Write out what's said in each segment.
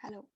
Hello.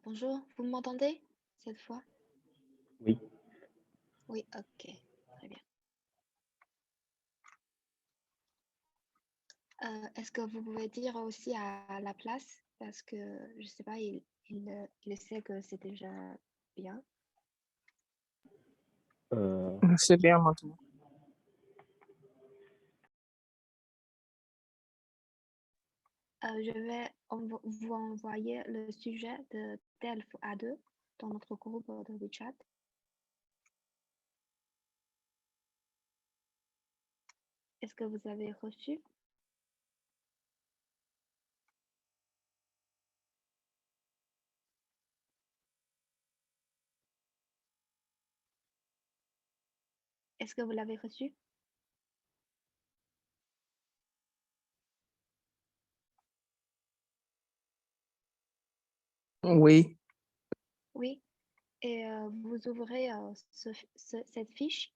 Bonjour, vous m'entendez cette fois? Oui, Oui, ok, très bien. Est-ce que vous pouvez dire aussi à la place? Parce que, je sais pas, il sait que c'est déjà bien. euh, C'est bien maintenant. Je vais vous envoyer le sujet de DELF A2 dans notre groupe de WeChat. Est-ce que vous avez reçu? Est-ce que vous l'avez reçu? Oui, Oui. Et vous ouvrez cette fiche.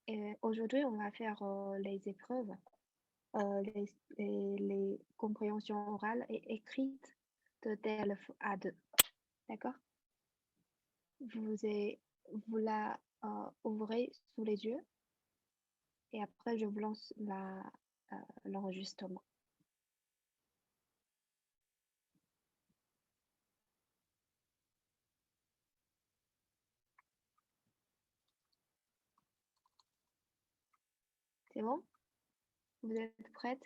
Et aujourd'hui, on va faire les épreuves. Les compréhensions orales et écrites de DELF A2. D'accord? Vous, vous la ouvrez sous les yeux et après je vous lance l'enregistrement. C'est bon? Vous êtes prête?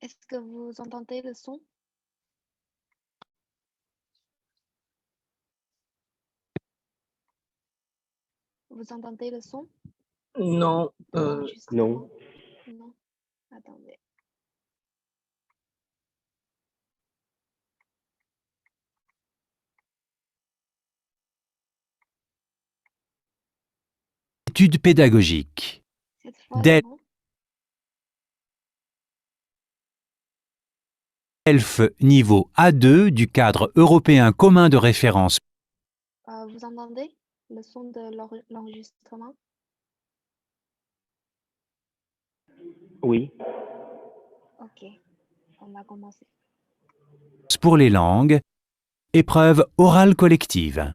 Est-ce que vous entendez le son? Vous entendez le son non, de non. l'enregistrement? Non? Attendez. Études pédagogiques. Cette fois, c'est bon? DELF niveau A2 du cadre européen commun de référence. Vous entendez le son de l'enregistrement? Oui, Ok, on va commencer. Pour les langues. Épreuve orale collective.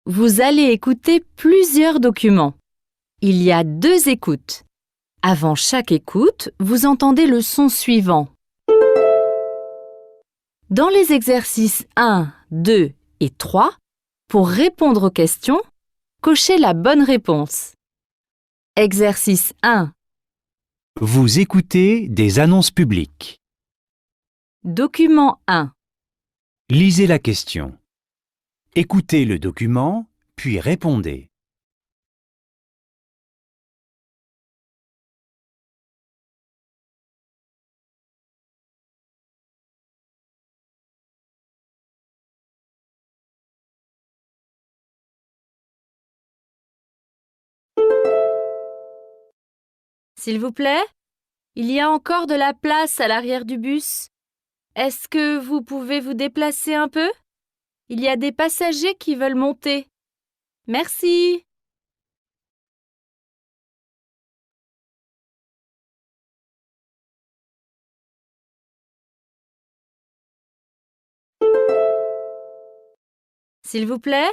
Vous allez écouter plusieurs documents. Il y a 2 écoutes. Avant chaque écoute, vous entendez le son suivant. Dans les exercices 1, 2 et 3, pour répondre aux questions, cochez la bonne réponse. Exercice 1. Vous écoutez des annonces publiques. Document 1. Lisez la question. Écoutez le document, puis répondez. S'il vous plaît, il y a encore de la place à l'arrière du bus. Est-ce que vous pouvez vous déplacer un peu? Il y a des passagers qui veulent monter. Merci. S'il vous plaît,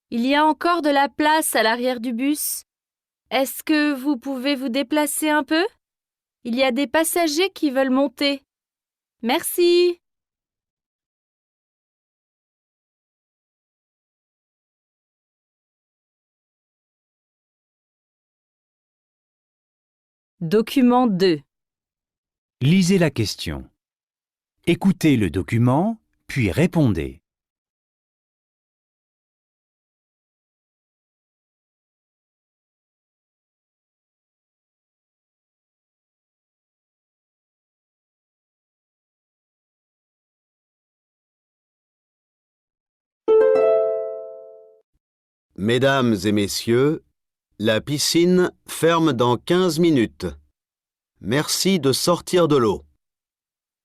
il y a encore de la place à l'arrière du bus. Est-ce que vous pouvez vous déplacer un peu? Il y a des passagers qui veulent monter. Merci. Document 2. Lisez la question. Écoutez le document, puis répondez. Mesdames et messieurs, la piscine ferme dans 15 minutes. Merci de sortir de l'eau.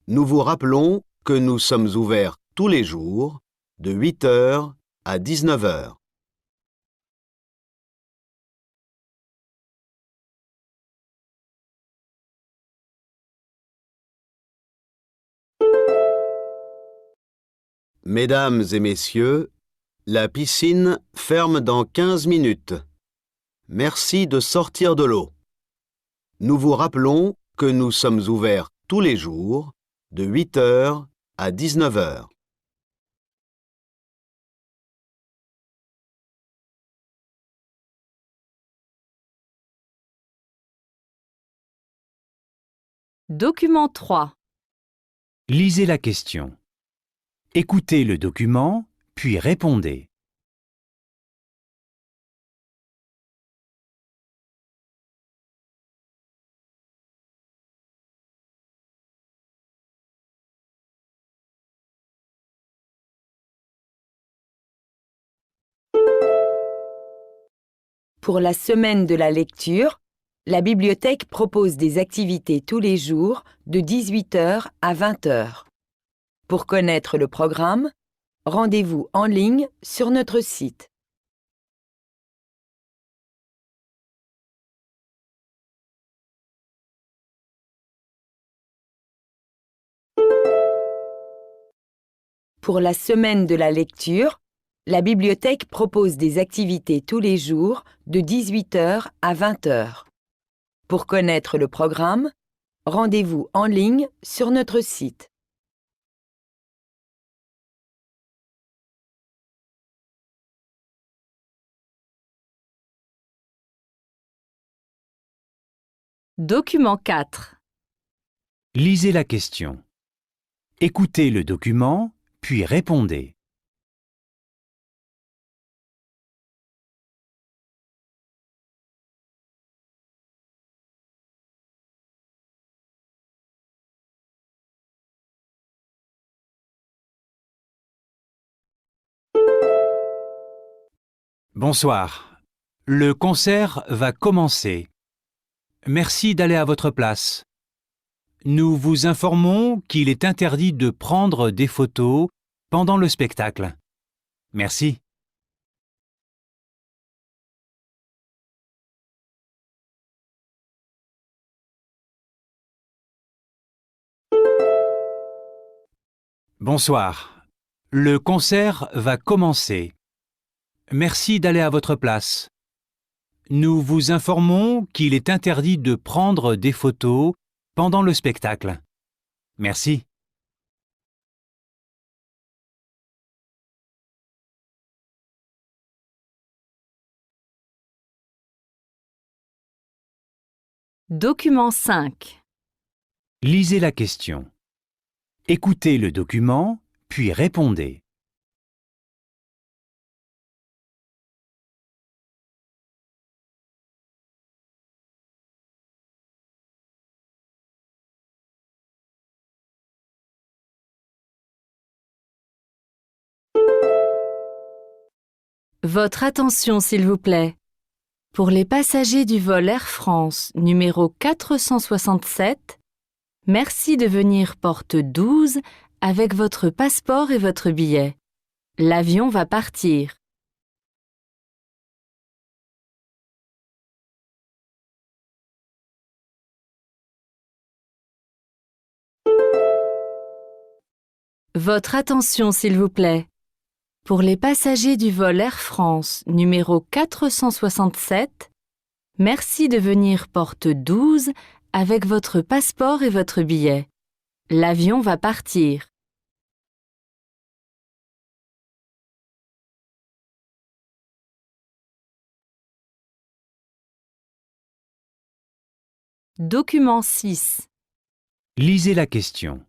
Nous vous rappelons que nous sommes ouverts tous les jours de 8 heures à 19 heures. Mesdames et messieurs, la piscine ferme dans 15 minutes. Merci de sortir de l'eau. Nous vous rappelons que nous sommes ouverts tous les jours de 8 heures à 19 heures. Document 3. Lisez la question. Écoutez le document, puis répondez. Pour la semaine de la lecture, la bibliothèque propose des activités tous les jours de 18 heures à 20 heures. Pour connaître le programme, rendez-vous en ligne sur notre site. Pour la semaine de la lecture, la bibliothèque propose des activités tous les jours de 18 heures à 20 heures. Pour connaître le programme, rendez-vous en ligne sur notre site. Document 4. Lisez la question. Écoutez le document, puis répondez. Bonsoir. Le concert va commencer. Merci d'aller à votre place. Nous vous informons qu'il est interdit de prendre des photos pendant le spectacle. Merci. Bonsoir. Le concert va commencer. Merci d'aller à votre place. Nous vous informons qu'il est interdit de prendre des photos pendant le spectacle. Merci. Document 5. Lisez la question. Écoutez le document, puis répondez. Votre attention, s'il vous plaît. Pour les passagers du vol Air France numéro 467, merci de venir porte 12 avec votre passeport et votre billet. L'avion va partir. Votre attention, s'il vous plaît. Pour les passagers du vol Air France numéro 467, merci de venir porte 12 avec votre passeport et votre billet. L'avion va partir. Document 6. Lisez la question.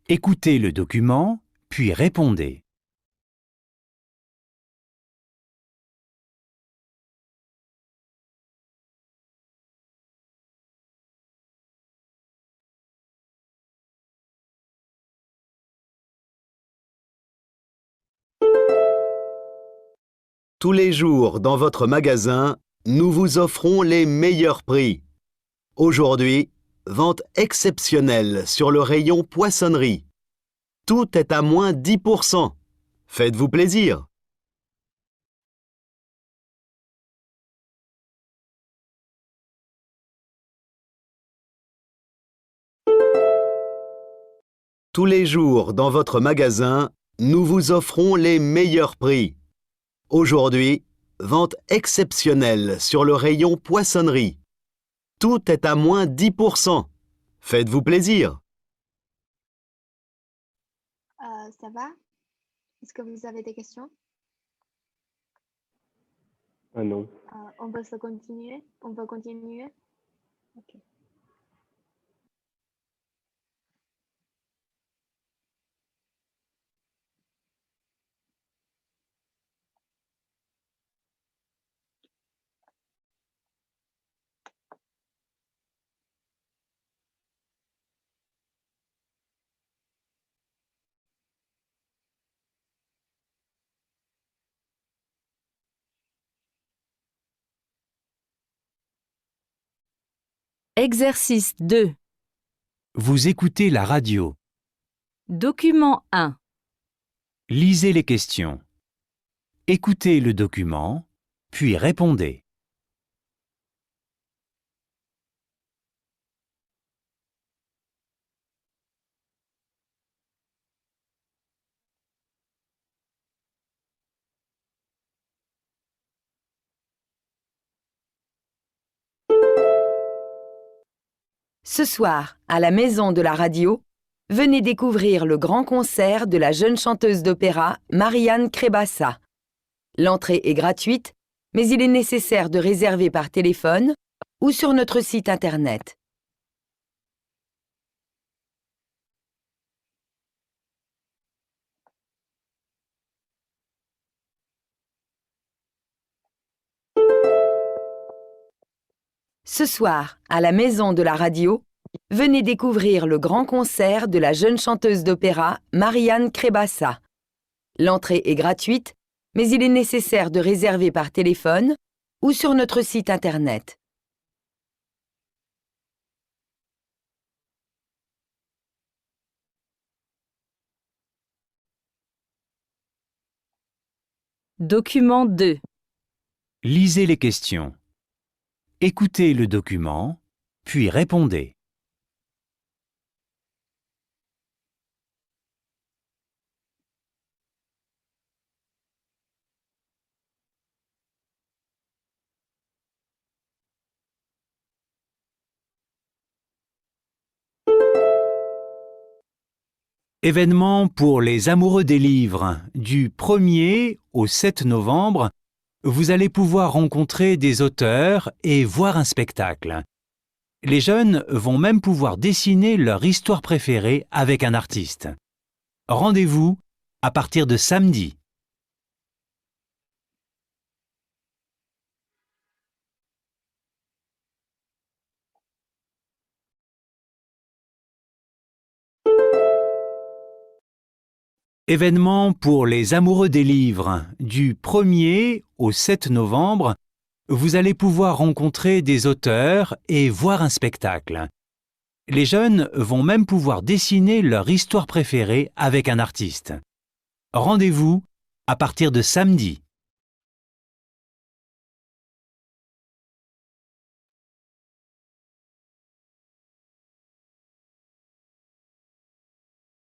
Écoutez le document, puis répondez. Tous les jours dans votre magasin, nous vous offrons les meilleurs prix. Aujourd'hui, vente exceptionnelle sur le rayon poissonnerie. Tout est à moins 10%. Faites-vous plaisir. Tous les jours dans votre magasin, nous vous offrons les meilleurs prix. Aujourd'hui, vente exceptionnelle sur le rayon poissonnerie. Tout est à moins 10%. Faites-vous plaisir. Ça va? Est-ce que vous avez des questions? Ah non. On peut se continuer? On peut continuer? Ok. Exercice 2. Vous écoutez la radio. Document 1. Lisez les questions. Écoutez le document, puis répondez. Ce soir, à la Maison de la Radio, venez découvrir le grand concert de la jeune chanteuse d'opéra Marianne Crébassa. L'entrée est gratuite, mais il est nécessaire de réserver par téléphone ou sur notre site internet. Ce soir, à la Maison de la Radio, venez découvrir le grand concert de la jeune chanteuse d'opéra Marianne Crébassa. L'entrée est gratuite, mais il est nécessaire de réserver par téléphone ou sur notre site internet. Document 2. Lisez les questions. Écoutez le document, puis répondez. Événement pour les amoureux des livres. Du 1er au 7 novembre, vous allez pouvoir rencontrer des auteurs et voir un spectacle. Les jeunes vont même pouvoir dessiner leur histoire préférée avec un artiste. Rendez-vous à partir de samedi. Événement pour les amoureux des livres. Du 1er au 7 novembre, vous allez pouvoir rencontrer des auteurs et voir un spectacle. Les jeunes vont même pouvoir dessiner leur histoire préférée avec un artiste. Rendez-vous à partir de samedi.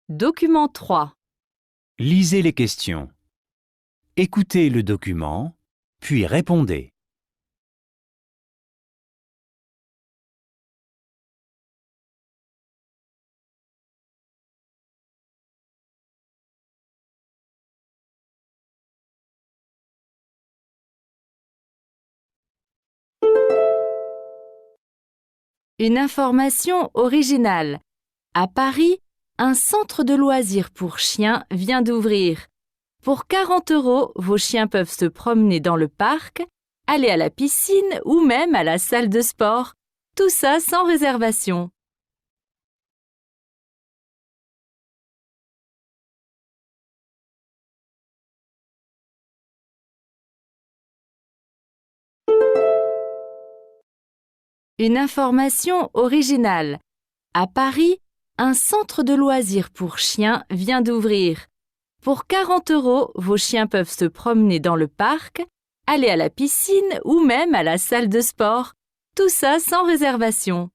Document 3. Lisez les questions. Écoutez le document, puis répondez. Une information originale. À Paris, un centre de loisirs pour chiens vient d'ouvrir. Pour 40 €, vos chiens peuvent se promener dans le parc, aller à la piscine ou même à la salle de sport. Tout ça sans réservation. Une information originale. À Paris, un centre de loisirs pour chiens vient d'ouvrir. Pour 40 €, vos chiens peuvent se promener dans le parc, aller à la piscine ou même à la salle de sport. Tout ça sans réservation.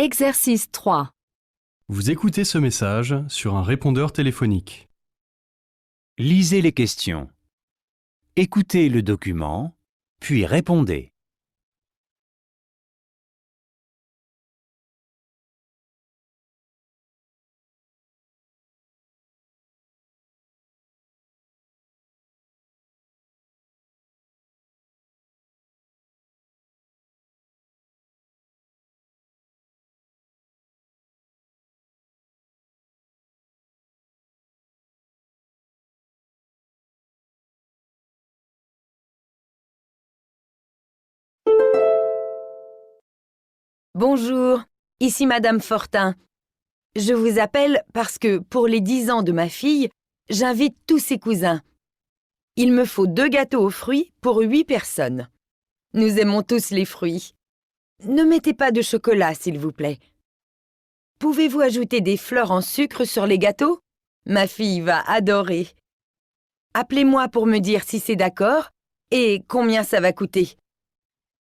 Exercice 3. Vous écoutez ce message sur un répondeur téléphonique. Lisez les questions. Écoutez le document, puis répondez. Bonjour, ici Madame Fortin. Je vous appelle parce que pour les 10 ans de ma fille, j'invite tous ses cousins. Il me faut 2 gâteaux aux fruits pour 8 personnes. Nous aimons tous les fruits. Ne mettez pas de chocolat, s'il vous plaît. Pouvez-vous ajouter des fleurs en sucre sur les gâteaux? Ma fille va adorer. Appelez-moi pour me dire si c'est d'accord et combien ça va coûter.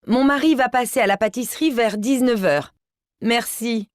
Mon mari va passer à la pâtisserie vers 19 h. Merci.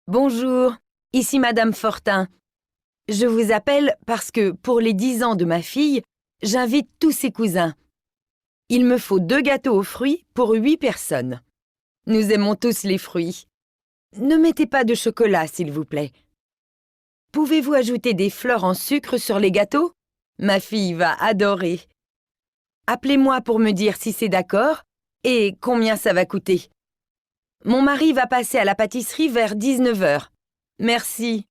Bonjour, ici Madame Fortin. Je vous appelle parce que pour les 10 ans de ma fille, j'invite tous ses cousins. Il me faut 2 gâteaux aux fruits pour 8 personnes. Nous aimons tous les fruits. Ne mettez pas de chocolat, s'il vous plaît. Pouvez-vous ajouter des fleurs en sucre sur les gâteaux? Ma fille va adorer. Appelez-moi pour me dire si c'est d'accord et combien ça va coûter. Mon mari va passer à la pâtisserie vers 19 h. Merci.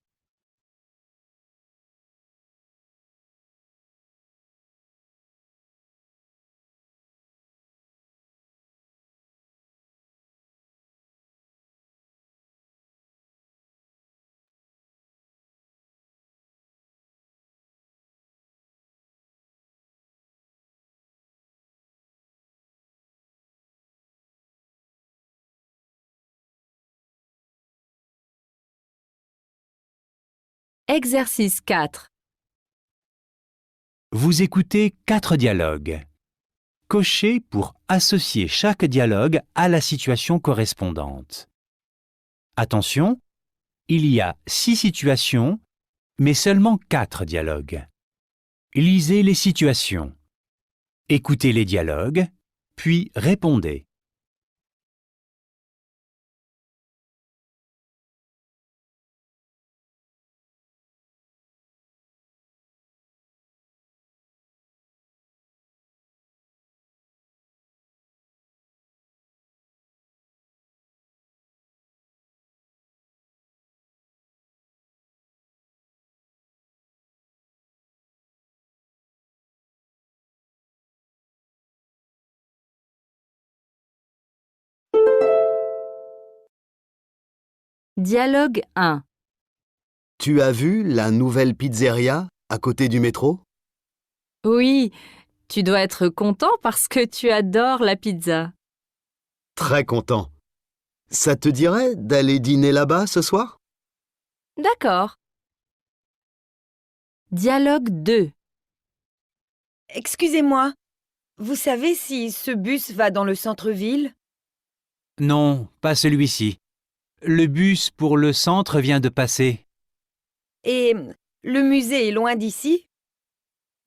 Exercice 4. Vous écoutez 4 dialogues. Cochez pour associer chaque dialogue à la situation correspondante. Attention, il y a 6 situations, mais seulement 4 dialogues. Lisez les situations. Écoutez les dialogues, puis répondez. Dialogue 1. Tu as vu la nouvelle pizzeria à côté du métro? Oui, tu dois être content parce que tu adores la pizza. Très content. Ça te dirait d'aller dîner là-bas ce soir? D'accord. Dialogue 2. Excusez-moi, vous savez si ce bus va dans le centre-ville? Non, pas celui-ci. Le bus pour le centre vient de passer. Et le musée est loin d'ici?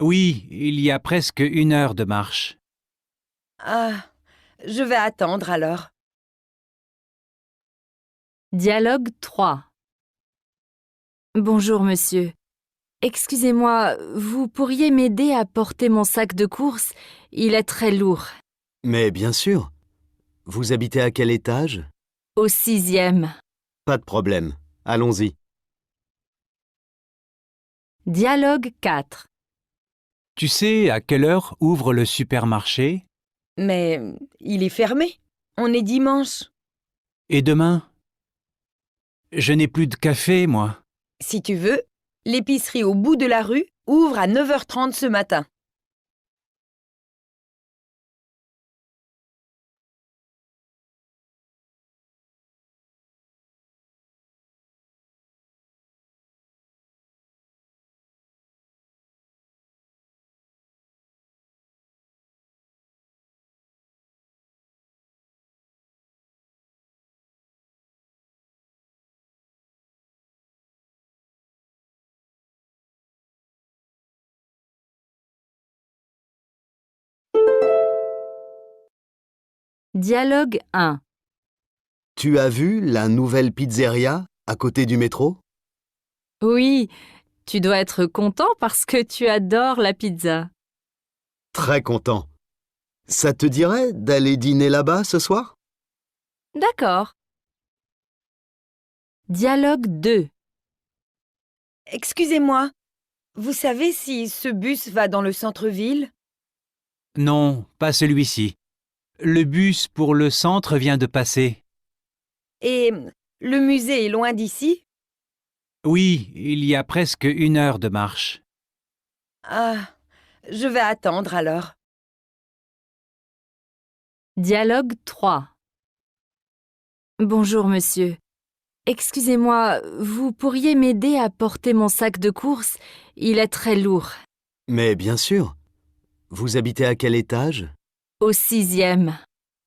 Oui, il y a presque 1 heure de marche. Ah, je vais attendre alors. Dialogue 3. Bonjour monsieur. Excusez-moi, vous pourriez m'aider à porter mon sac de course? Il est très lourd. Mais bien sûr. Vous habitez à quel étage? Au 6e. Pas de problème. Allons-y. Dialogue 4. Tu sais à quelle heure ouvre le supermarché? Mais il est fermé. On est dimanche. Et demain? Je n'ai plus de café, moi. Si tu veux, l'épicerie au bout de la rue ouvre à 9h30 ce matin. Dialogue 1. Tu as vu la nouvelle pizzeria à côté du métro? Oui, tu dois être content parce que tu adores la pizza. Très content. Ça te dirait d'aller dîner là-bas ce soir? D'accord. Dialogue 2. Excusez-moi, vous savez si ce bus va dans le centre-ville? Non, pas celui-ci. Le bus pour le centre vient de passer. Et le musée est loin d'ici? Oui, il y a presque 1 heure de marche. Ah, je vais attendre alors. Dialogue 3. Bonjour monsieur. Excusez-moi, vous pourriez m'aider à porter mon sac de course? Il est très lourd. Mais bien sûr. Vous habitez à quel étage? Au 6e.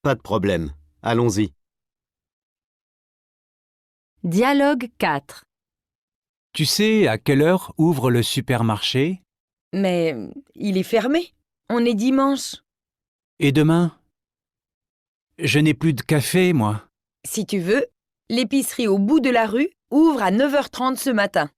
Pas de problème. Allons-y. Dialogue 4. Tu sais à quelle heure ouvre le supermarché? Mais il est fermé. On est dimanche. Et demain? Je n'ai plus de café, moi. Si tu veux, l'épicerie au bout de la rue ouvre à 9h30 ce matin.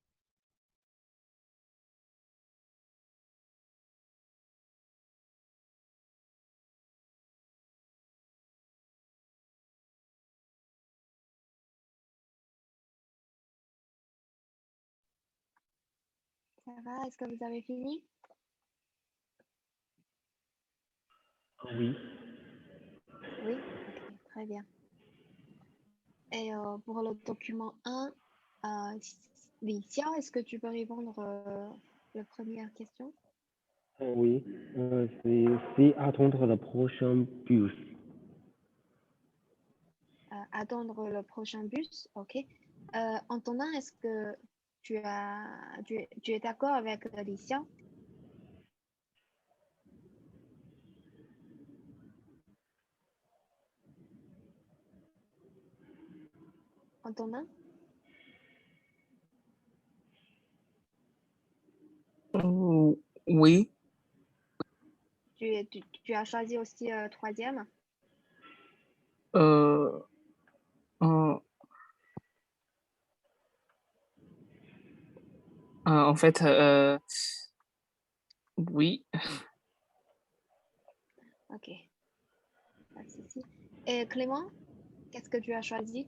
Ça va? Est-ce que vous avez fini? Oui. Oui? Ok, très bien. Et pour le document 1, Licia, est-ce que tu peux répondre la première question? Oui. C'est attendre le prochain bus. Attendre le prochain bus, ok. Antonin, est-ce que tu es d'accord avec Alicia? Antonin, Oui. tu as choisi aussi troisième? Euh, en, en fait, oui. Ok, pas de souci. Et Clément, qu'est-ce que tu as choisi?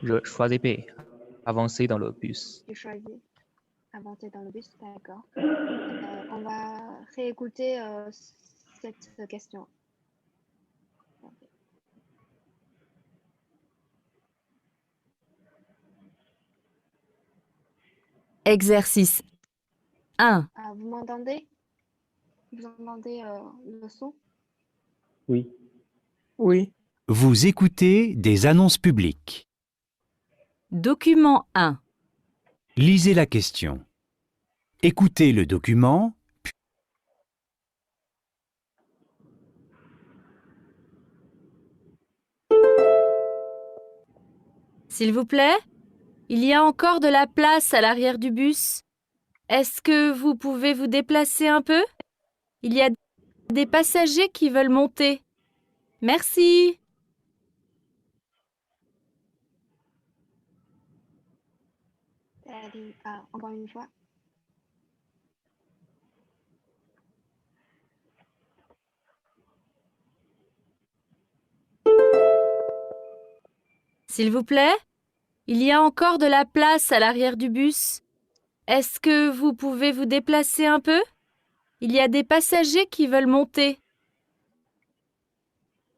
Je choisis B, avancer dans le bus. Tu choisis avancer dans le bus, d'accord. On va réécouter cette question. Ok. Exercice 1. Vous m'entendez? Vous entendez le son? Oui. Oui. Vous écoutez des annonces publiques. Document 1. Lisez la question. Écoutez le document, S'il vous plaît, il y a encore de la place à l'arrière du bus. Est-ce que vous pouvez vous déplacer un peu? Il y a des passagers qui veulent monter. Merci. Encore une fois. S'il vous plaît, il y a encore de la place à l'arrière du bus. Est-ce que vous pouvez vous déplacer un peu? Il y a des passagers qui veulent monter.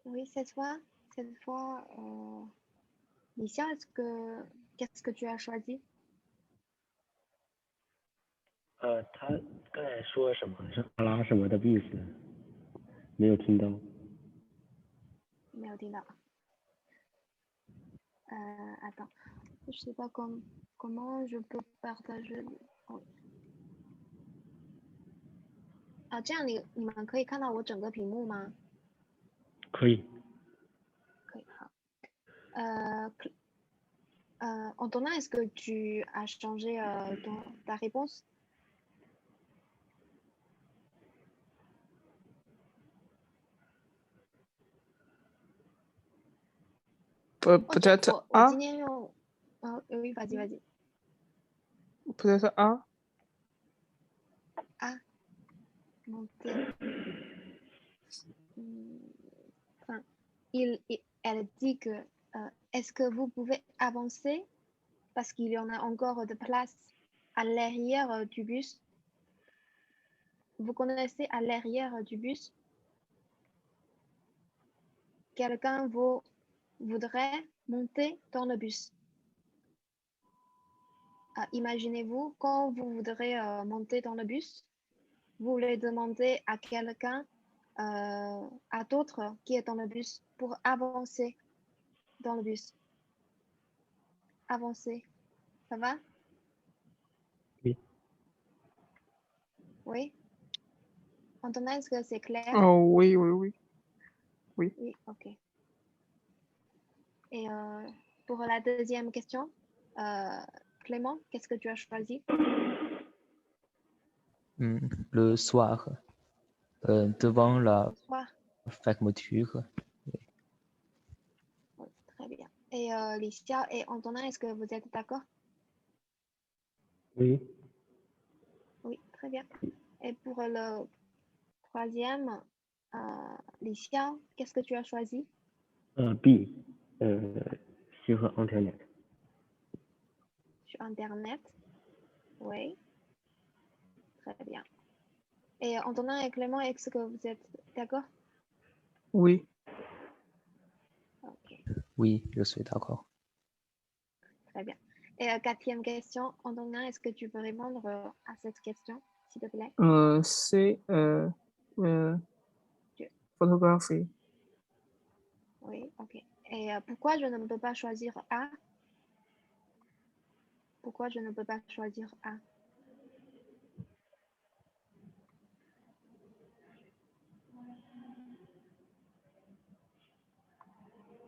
Oui, cette fois, Licia, qu'est-ce que tu as choisi? 他刚才说什么？是阿拉什么的 bus，没有听到。没有听到。Attends, je sais pas comment je peux partager. 这样你们可以看到我整个屏幕吗？可以。可以，好。Antonin, est-ce que tu as changé ta réponse? Peut-être 我 A. 今天用oui, vas-y. Peut-être A. Monter. Enfin, elle dit que est-ce que vous pouvez avancer parce qu'il y en a encore de place à l'arrière du bus. Vous connaissez à l'arrière du bus? Quelqu'un voudrait monter dans le bus. Imaginez-vous, quand vous voudrez monter dans le bus, vous voulez demander à quelqu'un, à d'autres qui est dans le bus pour avancer dans le bus. Avancer. Ça va? Oui. Oui? Antonin, est-ce que c'est clair? Oh, oui. Oui, ok. Et pour la deuxième question, Clément, qu'est-ce que tu as choisi? Le soir, devant la Le soir. fermeture. Oui, très bien. Et Licia et Antonin, est-ce que vous êtes d'accord? Oui. Oui, très bien. Et pour le troisième, Licia, qu'est-ce que tu as choisi? B. Sur Internet. Sur Internet. Oui. Très bien. Et Antonin et Clément, est-ce que vous êtes d'accord? Oui. Ok, Oui, je suis d'accord. très bien. Et quatrième question, Antonin, est-ce que tu peux répondre à cette question, s'il te plaît? C'est Tu- photographie. Oui, ok. Et pourquoi je ne peux pas choisir A? Pourquoi je ne peux pas choisir A?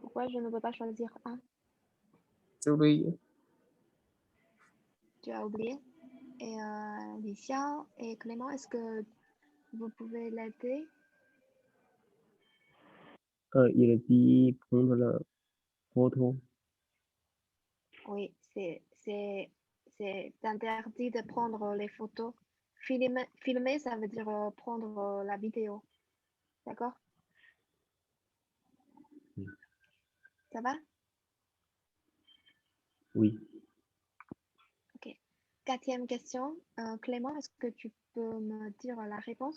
Pourquoi je ne peux pas choisir A? J'ai oublié. Tu as oublié. Et Licia et Clément, est-ce que vous pouvez l'aider? Il a dit prendre la photo. Oui, c'est interdit de prendre les photos. Filmer, ça veut dire prendre la vidéo. D'accord? Oui. Ça va? Oui. Ok. Quatrième question. Clément, est-ce que tu peux me dire la réponse,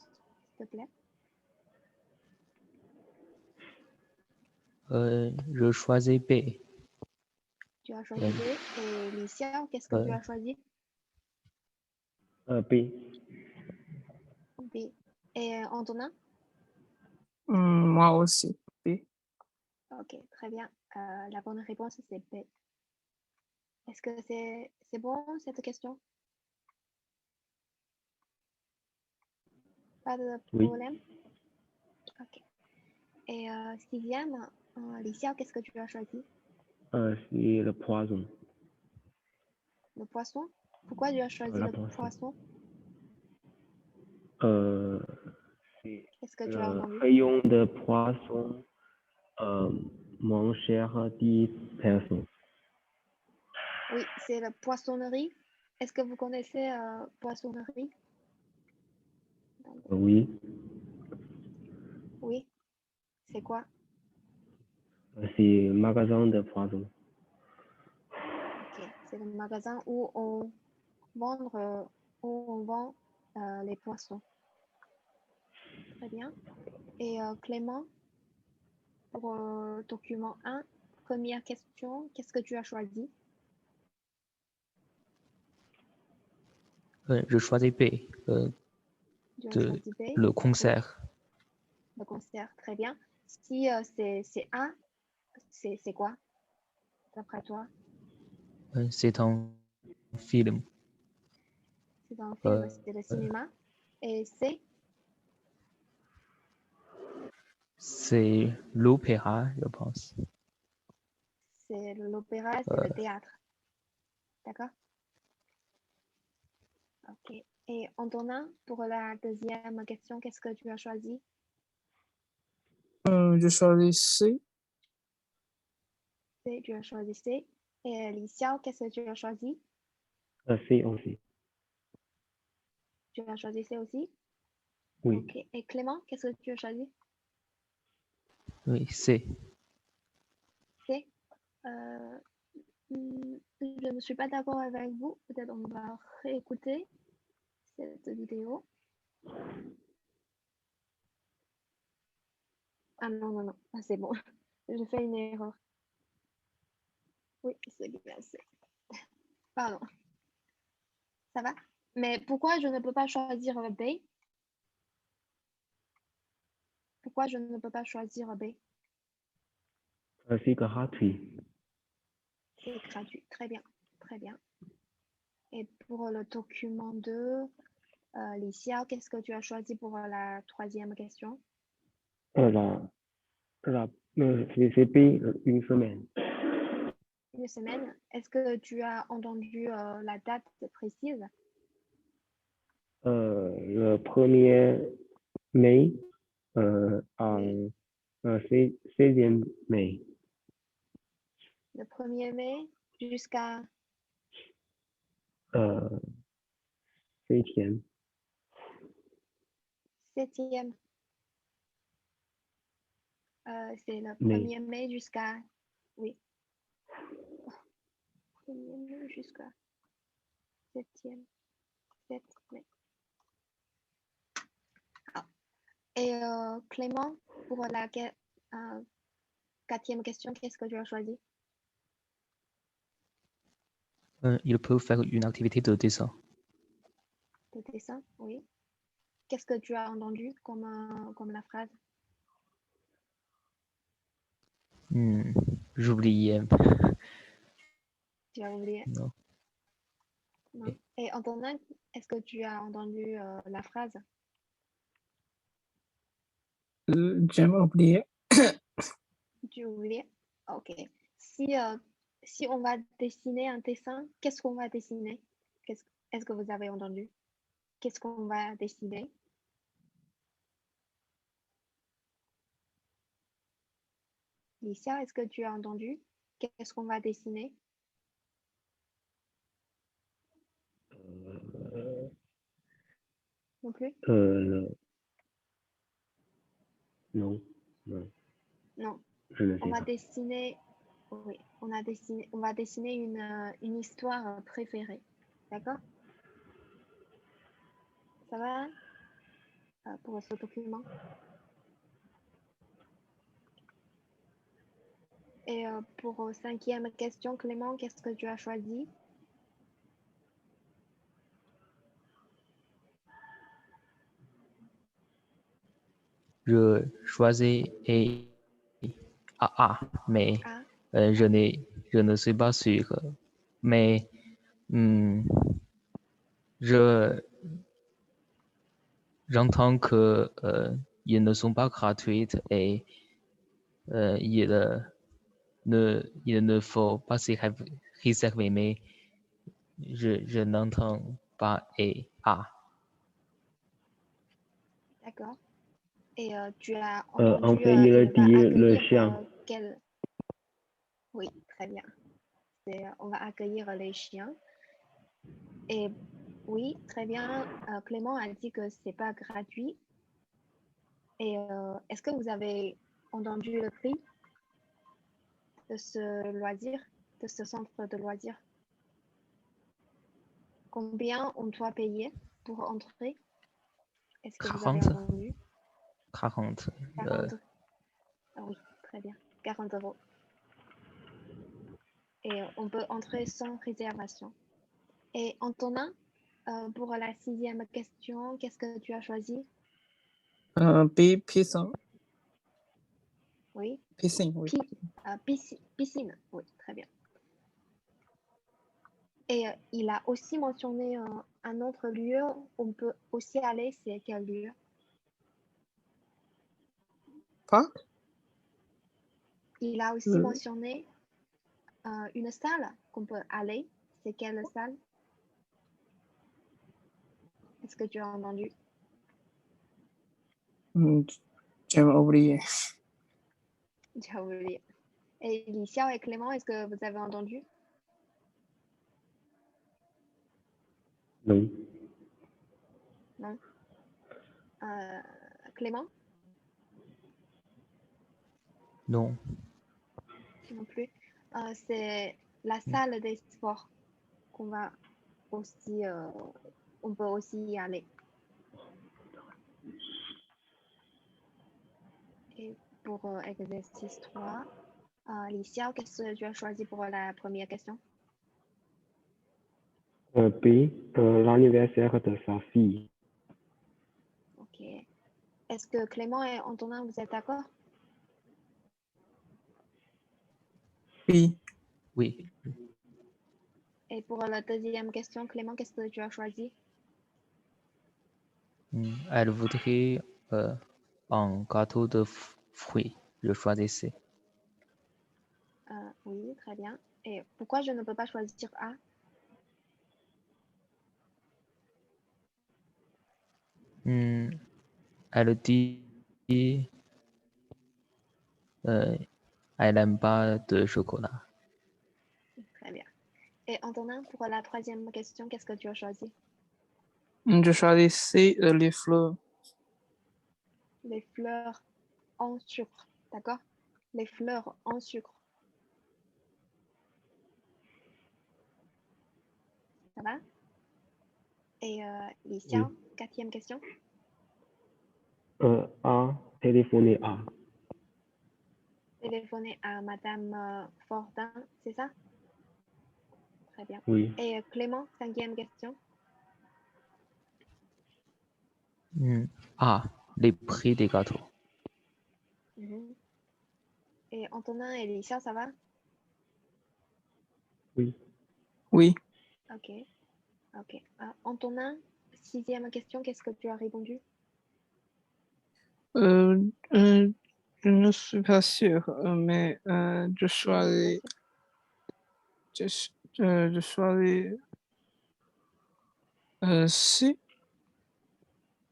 s'il te plaît? Je choisis B. Tu as choisi B. Et Licia, qu'est-ce que tu as choisi? B. B. Et Antonin? Moi aussi. B. Ok, très bien. La bonne réponse, c'est B. Est-ce que c'est bon, cette question? Pas de Oui. problème? Ok. Et sixième, Licia, qu'est-ce que tu as choisi? C'est le poisson. Le poisson? Pourquoi tu as choisi La le poisson. poisson? C'est Qu'est-ce que tu as le entendu? rayon de poisson moins cher 10 personnes. Oui, c'est la poissonnerie. Est-ce que vous connaissez poissonnerie? Oui, Oui, c'est quoi? c'est magasin de poisson. Ok, c'est le magasin où on vend les poissons. Très bien. Et Clément, pour document 1, première question, qu'est-ce que tu as choisi? Je choisis B. Tu as De, choisi B, le concert. le concert, très bien. Si c'est A, c'est quoi, d'après toi? C'est un film. C'est un film, Euh, c'est le cinéma. Et C, c'est l'opéra, je pense. c'est l'opéra, c'est le théâtre. D'accord? Ok. Et Antonin, pour la deuxième question, qu'est-ce que tu as choisi? Je choisis C. C, tu as choisi C. Et Alicia, qu'est-ce que tu as choisi? C'est aussi. Tu as choisi C aussi? Oui. Ok. Et Clément, qu'est-ce que tu as choisi? Oui, C. C. Je ne suis pas d'accord avec vous. Peut-être on va réécouter cette vidéo. Ah non, non, non. Ah, c'est bon. J'ai fait une erreur. Oui, c'est bien C. Pardon. Ça va? Mais pourquoi je ne peux pas choisir B? Pourquoi je ne peux pas choisir B? C'est gratuit. C'est gratuit. Très bien. Très bien. Et pour le document 2, Licia, qu'est-ce que tu as choisi pour la troisième question? C'est B, une semaine. Une semaine. Est-ce que tu as entendu la date précise? Le 1er mai Oui. en 16e mai. Le 1er mai jusqu'à 7e. 7e. C'est le mai. 1er mai jusqu'à... Oui. 1er mai jusqu'à 7e. 7 mai. Ah. Et Clément, pour la quatrième question, qu'est-ce que tu as choisi? Il peut faire une activité de dessin. De dessin, oui. Qu'est-ce que tu as entendu comme la phrase? J'oubliais. Tu as oublié? Non. Non. Et Antonin, est-ce que tu as entendu la phrase? J'ai oublié. Tu as oublié? Ok. Si, si on va dessiner un dessin, qu'est-ce qu'on va dessiner? Est-ce que vous avez entendu? Qu'est-ce qu'on va dessiner? Licia, est-ce que tu as entendu? Qu'est-ce qu'on va dessiner? Non plus? Non, non, Non. je ne On sais va pas. dessiner, oui, on va dessiner une histoire préférée. D'accord? Ça va pour ce document? Et pour cinquième question, Clément, qu'est-ce que tu as choisi? je choisis A, mais A. je ne suis pas sûr. Mais je j'entends que ils ne sont pas gratuites et il ne faut pas s'y réserver, mais je n'entends pas A. D'accord. Et tu as En entendu, fait, il a il va dit le accueillir chien. quel... Oui, très bien. On va accueillir les chiens. Et oui, très bien. Clément a dit que c'est pas gratuit. Et est-ce que vous avez entendu le prix de ce loisir, de ce centre de loisirs? Combien on doit payer pour entrer? Est-ce que vous avez 40, entendu? 40. 40. Ah oui, très bien. 40 euros. Et on peut entrer sans réservation. Et Antonin, pour la 6e question, qu'est-ce que tu as choisi? B, piscine. Oui. Piscine, oui. Piscine. Oui, très bien. Et il a aussi mentionné un autre lieu. On peut aussi aller. C'est quel lieu? Parc? Il a aussi mentionné une salle qu'on peut aller. C'est quelle salle? Est-ce que tu as entendu? J'ai oublié. J'ai oublié. Et Licia et Clément, est-ce que vous avez entendu? Non. Non. Clément? Non. Non plus. C'est la salle des sports qu'on va aussi, on peut aussi y aller. Et pour exercice 3, Licia, qu'est-ce que tu as choisi pour la première question? B, l'anniversaire de sa fille. Ok. Est-ce que Clément et Antonin, vous êtes d'accord? Oui. Oui. Et pour la deuxième question, Clément, qu'est-ce que tu as choisi? Elle voudrait un gâteau de fruits. Je choisissais. Oui, très bien. Et pourquoi je ne peux pas choisir A? Elle dit elle n'aime pas de chocolat. Très bien. Et Antonin, pour la troisième question, qu'est-ce que tu as choisi? Je choisissais les fleurs. Les fleurs en sucre, d'accord? Les fleurs en sucre. Ça va? Et Licia, Oui. quatrième question. A, téléphoner A. Téléphoner à Madame Fortin, c'est ça? Très bien. Oui. Et Clément, cinquième question. Les prix des gâteaux. Et Antonin et Licia, ça va? Oui. Oui. Ok. Ok. Antonin, sixième question, qu'est-ce que tu as répondu? Je ne suis pas sûr, mais je choisis. Je choisis C.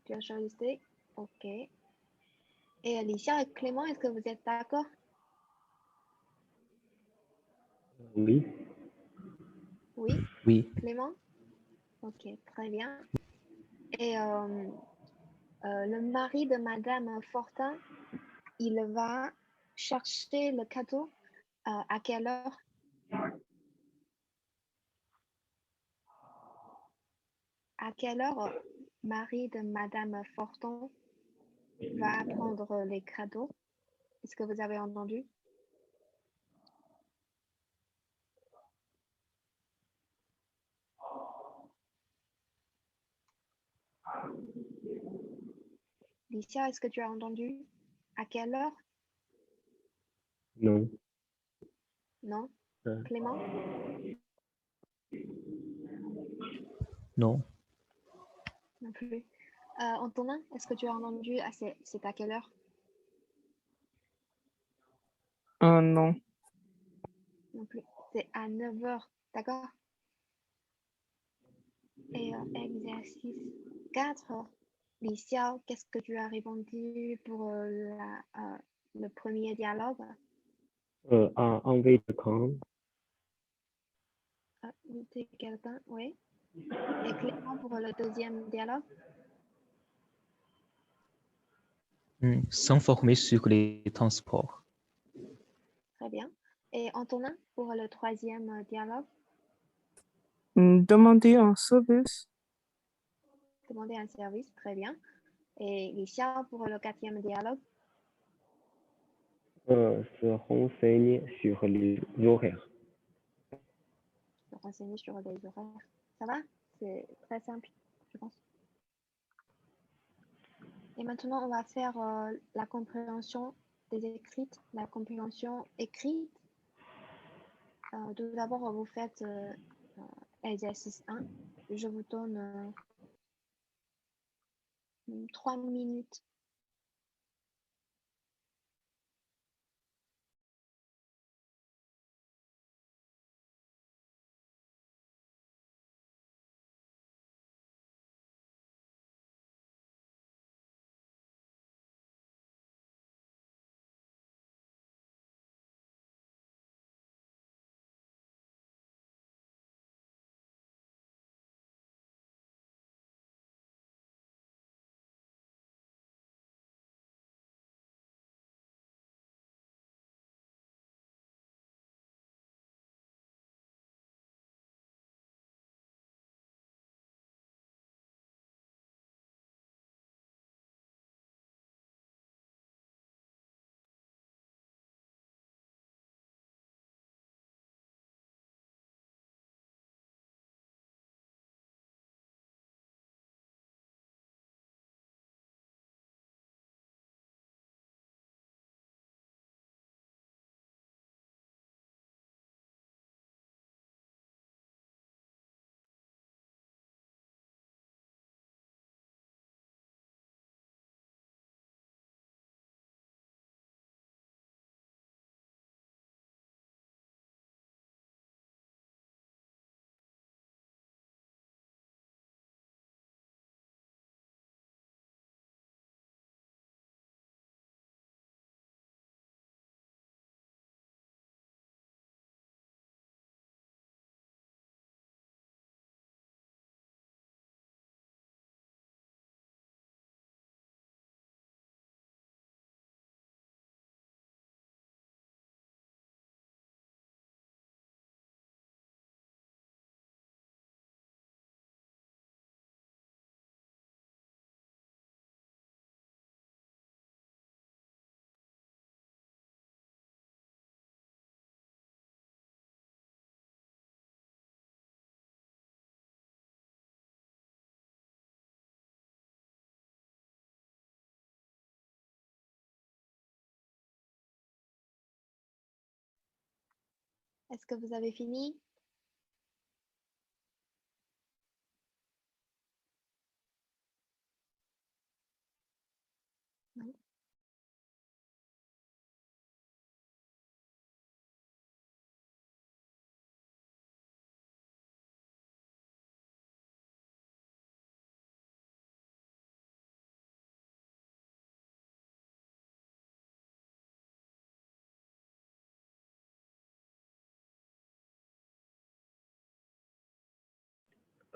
Tu as choisi C. Ok. Et Alicia et Clément, est-ce que vous êtes d'accord? Oui. Oui. Oui. Clément? Ok, très bien. Et le mari de Madame Fortin, il va chercher le cadeau à quelle heure? À quelle heure mari de Madame Fortin va prendre les cadeaux? Est-ce que vous avez entendu? Licia, est-ce que tu as entendu? À quelle heure? Non. Non? Euh, Clément? Non. Non plus. Antonin, est-ce que tu as entendu? Ah, c'est à quelle heure? Non. Non plus. C'est à 9 heures, d'accord? Et exercice 4. Licia, qu'est-ce que tu as répondu pour le premier dialogue? envie de quand? Inviter quelqu'un, oui. Et Clément pour le deuxième dialogue? S'informer sur les transports. Très bien. Et Antonin pour le troisième dialogue? Demander un service. Demander un service, très bien. Et Licia pour le quatrième dialogue? Se renseigner sur les horaires. Se renseigner sur les horaires. Ça va? C'est très simple, je pense. Et maintenant, on va faire la compréhension des écrites, la compréhension écrite. Tout d'abord, vous faites exercice 1. Je vous donne 3 minutes. Est-ce que vous avez fini? Non.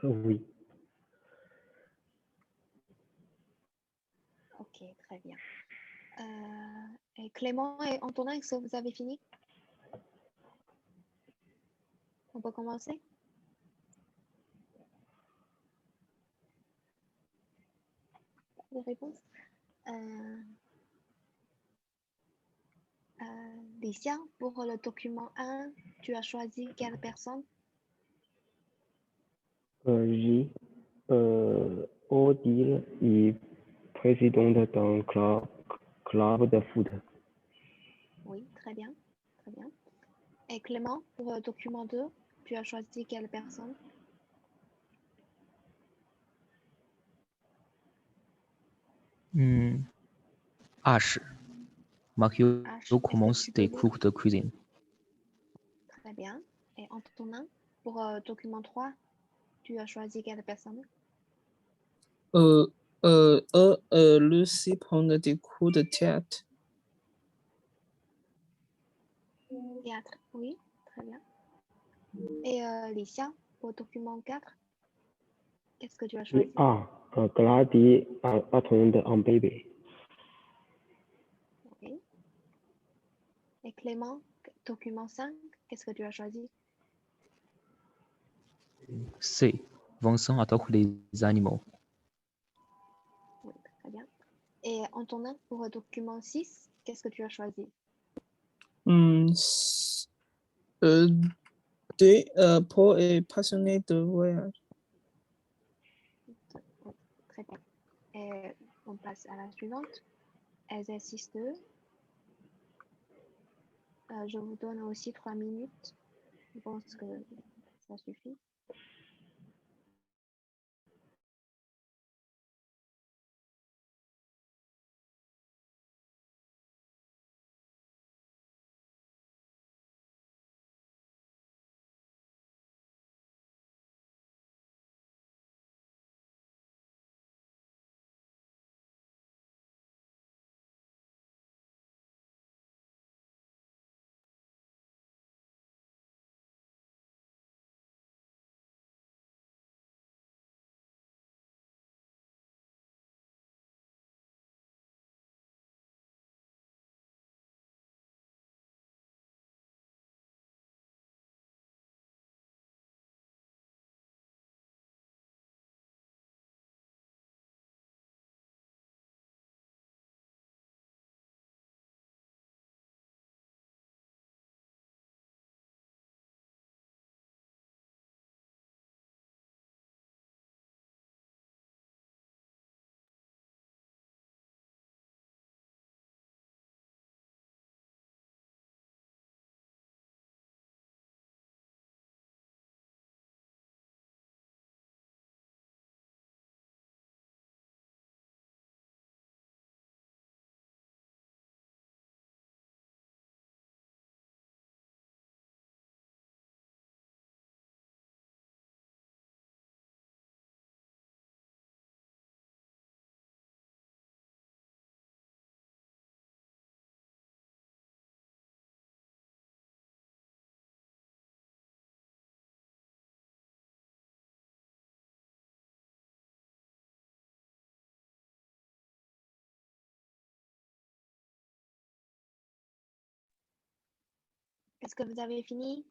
Oui. Ok, très bien. Et Clément et Antonin, est-ce que vous avez fini? On peut commencer? Pas de réponse? Licia, pour le document 1, tu as choisi quelle personne? J. Odile et président d'un club de foot. Oui, très bien. Très bien. Et Clément, pour document 2, tu as choisi quelle personne? H. Mario H, est-ce que commence tu peux des lire? cours de cuisine. Très bien. Et Antonin, pour document 3, tu as choisi quelle personne? Lucie prend des cours de théâtre. Théâtre, oui, très bien. Et Licia, pour document 4, qu'est-ce que tu as choisi? Gladys attend un bébé. Oui. Et Clément, document 5, qu'est-ce que tu as choisi? C. Vincent adopte les animaux. Oui, très bien. Et Antonin, pour document 6, qu'est-ce que tu as choisi? Paul est passionné de voyage. Oui, très bien. Et on passe à la suivante. Exercice 2. Je vous donne aussi 3 minutes. Je pense que ça suffit. Est-ce que vous avez fini?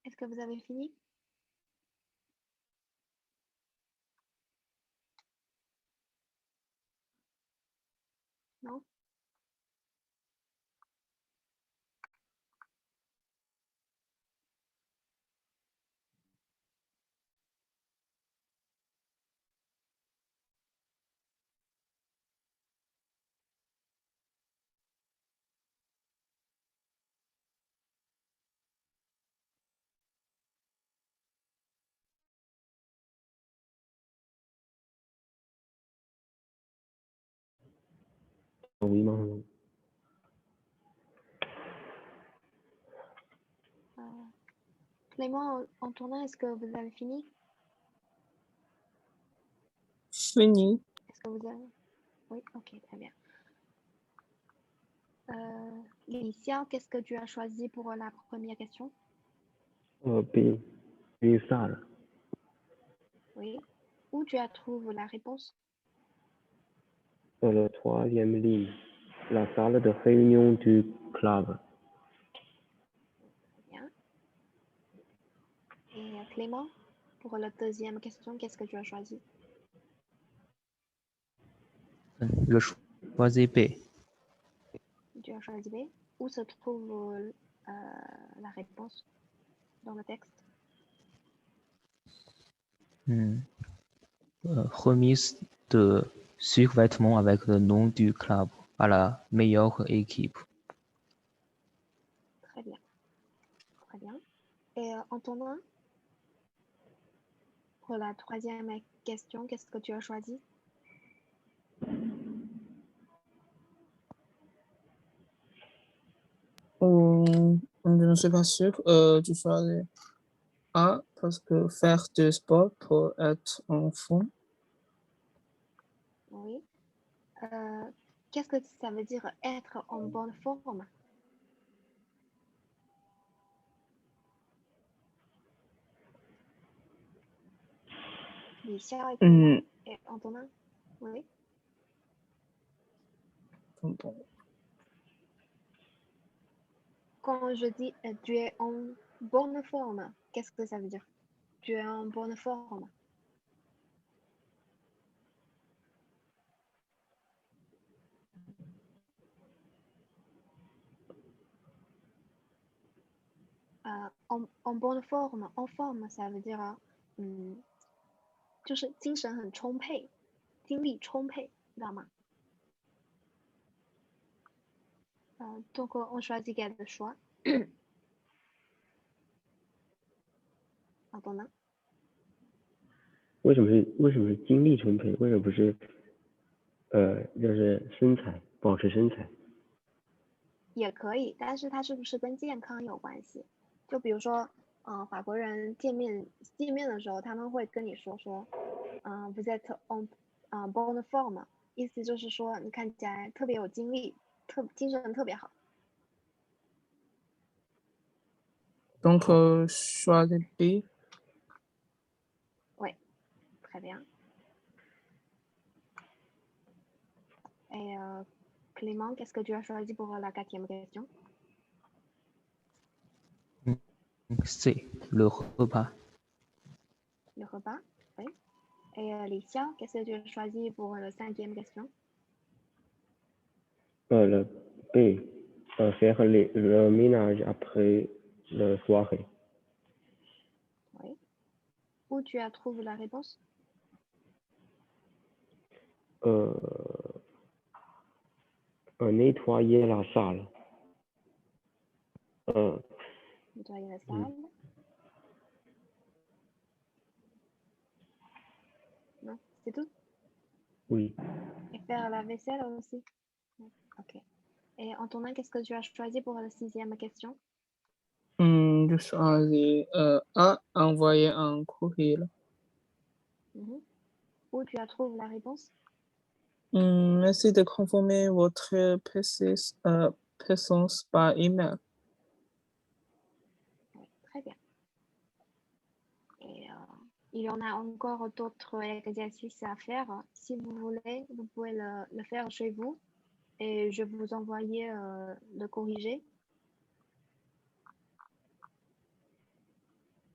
Est-ce que vous avez fini? oui, non. Clément, en tournant, est-ce que vous avez fini? Fini. Est-ce que vous avez... Oui, ok, très bien. Licia, qu'est-ce que tu as choisi pour la première question? B. Une salle. Oui. Où tu as trouvé la réponse? La troisième ligne. La salle de réunion du club. Bien. Et Clément, pour la deuxième question, qu'est-ce que tu as choisi? Je choisis B. Tu as choisi B. Où se trouve la réponse dans le texte? Remise de survêtements avec le nom du club à la meilleure équipe. Très bien. Très bien. Et Antonin, pour la troisième question, qu'est-ce que tu as choisi? Je ne suis pas sûr. Tu choisis A parce que faire du sport pour être en forme. Oui. Qu'est-ce que ça veut dire être en bonne forme? Licia et Clément et Antonin? Oui. Bon. Quand je dis tu es en bonne forme, qu'est-ce que ça veut dire? Tu es en bonne forme. En bonne forme, en forme, ça veut dire 就是精神很充沛，精力充沛，知道吗？Donc on choisit quel choix? Antonin? 为什么是精力充沛？为什么不是就是身材，保持身材？也可以，但是它是不是跟健康有关系？就比如说，法国人见面的时候，他们会跟你说vous êtes en bonne forme，意思就是说你看起来特别有精力，精神特别好。Donc, choisis B. Oui, très bien. Et Clément, qu'est-ce que tu as choisi pour la quatrième question? C. Le repas. Le repas, oui. Et Licia, qu'est-ce que tu as choisi pour la cinquième question? Le B. Faire le ménage après la soirée. Oui. Où tu as trouvé la réponse? Nettoyer la salle. Nettoyer la salle. Non, c'est tout? Oui. Et faire la vaisselle aussi? Ok. Et Antonin, qu'est-ce que tu as choisi pour la sixième question? Je choisis A, envoyer un courrier. Où tu as trouvé la réponse? Merci de conformer votre présence par email. Oui, très bien. Et il y en a encore d'autres exercices à faire. Si vous voulez, vous pouvez le faire chez vous et je vais vous envoyer le corriger.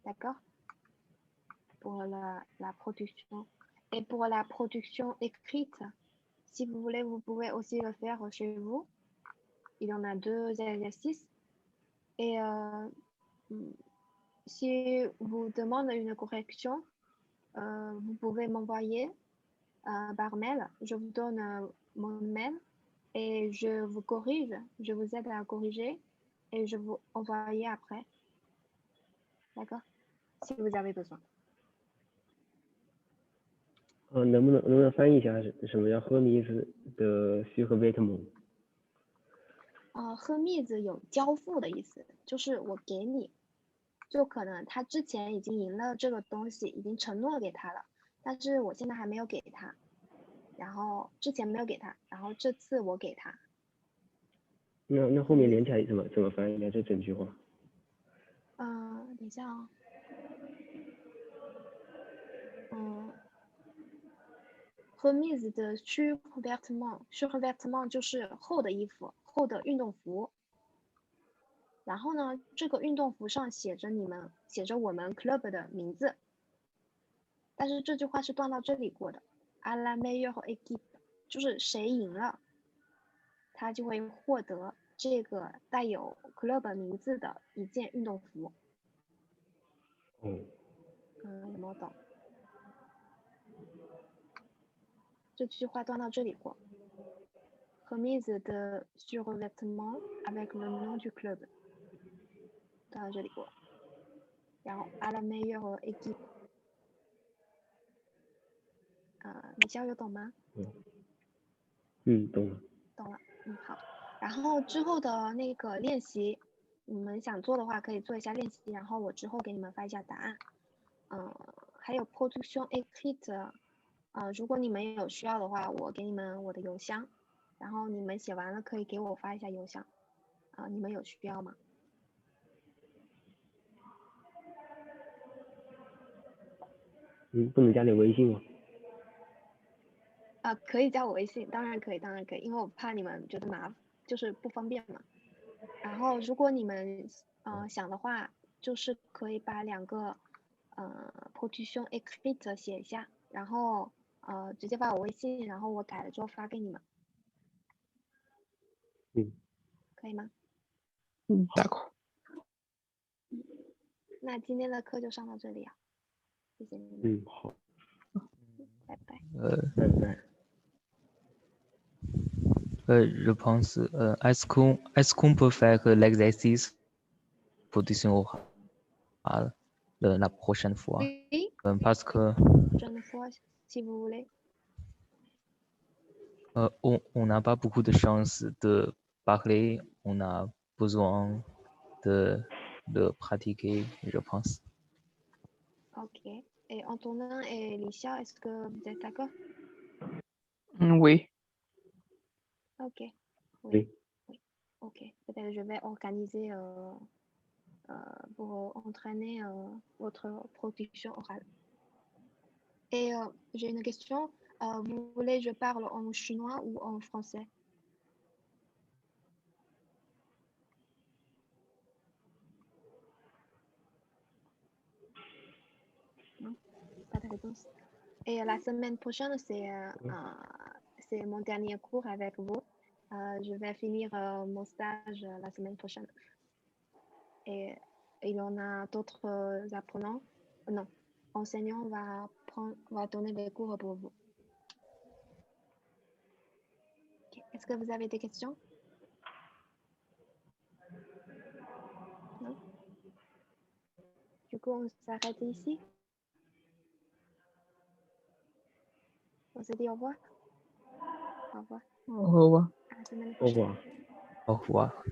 D'accord? Pour la production. Et pour la production écrite, si vous voulez, vous pouvez aussi le faire chez vous. Il y en a 2 exercices. Et si vous demandez une correction, vous pouvez m'envoyer par mail. Je vous donne mon mail et je vous corrige. Je vous aide à corriger et je vous envoyer après. D'accord? Si vous avez besoin. 能不能翻译一下什么叫 Hermes 的 survêtement？ remise 有交付的意思，就是我给你，就可能他之前已经赢了这个东西，已经承诺给他了，但是我现在还没有给他，然后之前没有给他，然后这次我给他。那后面连起来怎么翻译呢？这整句话？等一下啊。remise 的 survêtement 就是厚的衣服，厚的运动服。然后呢，这个运动服上写着我们 club 的名字。但是这句话是断到这里过的 à la meilleure équipe 就是谁赢了，他就会获得这个带有 club 名字的一件运动服。有没有懂？这句话断到这里过。remise de survêtement avec le nom du club 断到这里过。然后 à la meilleure équipe 米肖有懂吗？懂了。懂了，好。然后之后的那个练习，你们想做的话可以做一下练习，然后我之后给你们发一下答案。还有 production écrite，如果你们有需要的话，我给你们我的邮箱，然后你们写完了可以给我发一下邮箱。你们有需要吗？不能加你微信吗？可以加我微信，当然可以，因为我怕你们觉得就是不方便嘛。然后如果你们想的话，就是可以把2个production écrite 写一下，然后直接发我微信，然后我改了之后发给你们。可以吗？d'accord。那今天的课就上到这里啊，谢谢你们。好。拜拜。拜拜。Je pense, est-ce qu'on peut faire l'exercice production orale la prochaine fois? Oui. Parce que prochaine fois, si vous voulez. On n'a pas beaucoup de chance de parler, on a besoin de pratiquer, je pense. Ok. Et Antonin et Licia, est-ce que vous êtes d'accord? Oui. Ok. Oui. Ok. Peut-être je vais organiser pour entraîner votre production orale. Et j'ai une question. Vous voulez que je parle en chinois ou en français? Non, pas de réponse. Et la semaine prochaine, c'est mon dernier cours avec vous. Je vais finir mon stage la semaine prochaine. Et il y en a d'autres apprenants. Non, enseignants va donner des cours pour vous. Okay. Est-ce que vous avez des questions? Non? Du coup, on s'arrête ici. On se dit au revoir. Au revoir. Au revoir. À la semaine Au prochaine. revoir. Au revoir.